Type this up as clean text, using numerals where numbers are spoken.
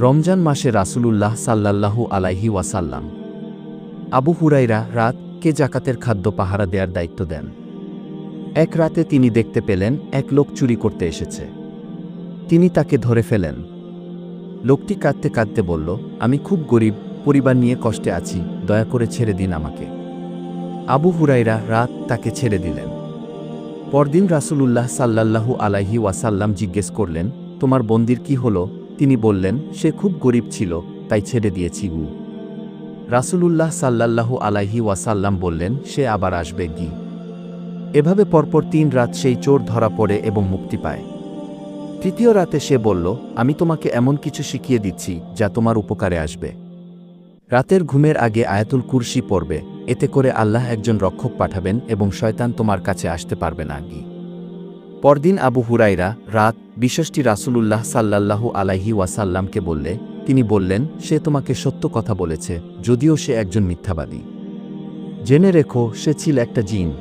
রমজান মাসে রাসূলুল্লাহ সাল্লাল্লাহু আলাইহি ওয়াসাল্লাম আবু হুরায়রা রাত কে জাকাতের খাদ্য পাহারা দেওয়ার দায়িত্ব দেন। এক রাতে তিনি দেখতে পেলেন এক লোক চুরি করতে এসেছে। তিনি তাকে ধরে ফেলেন। লোকটি কাঁদতে কাঁদতে বলল, আমি খুব গরিব, পরিবার নিয়ে কষ্টে আছি, দয়া করে ছেড়ে দিন আমাকে। আবু হুরায়রা রাত তাকে ছেড়ে দিলেন। পরদিন রাসূলুল্লাহ সাল্লাল্লাহু আলাইহি ওয়াসাল্লাম জিজ্ঞেস করলেন, তোমার বন্দির কি হলো? তিনি বললেন, সে খুব গরিব ছিল, তাই ছেড়ে দিয়েছি। রাসূলুল্লাহ সাল্লাল্লাহু আলাইহি ওয়াসাল্লাম বললেন, সে আবার আসবে কি? এভাবে পরপর ৩ রাত সেই চোর ধরা পড়ে এবং মুক্তি পায়। তৃতীয় রাতে সে বলল, আমি তোমাকে এমন কিছু শিখিয়ে দিচ্ছি যা তোমার উপকারে আসবে। রাতের ঘুমের আগে আয়াতুল কুরসি পড়বে, এতে করে আল্লাহ একজন রক্ষক পাঠাবেন এবং শয়তান তোমার কাছে আসতে পারবে না। পরদিন আবু হুরায়রা রাত বিষয়টি রাসূলুল্লাহ সাল্লাল্লাহু আলাইহি ওয়াসাল্লামকে বললে, তিনি বললেন, সে তোমাকে সত্য কথা বলেছে, যদিও সে একজন মিথ্যাবাদী। জেনে রেখো, সে ছিল একটা জিন।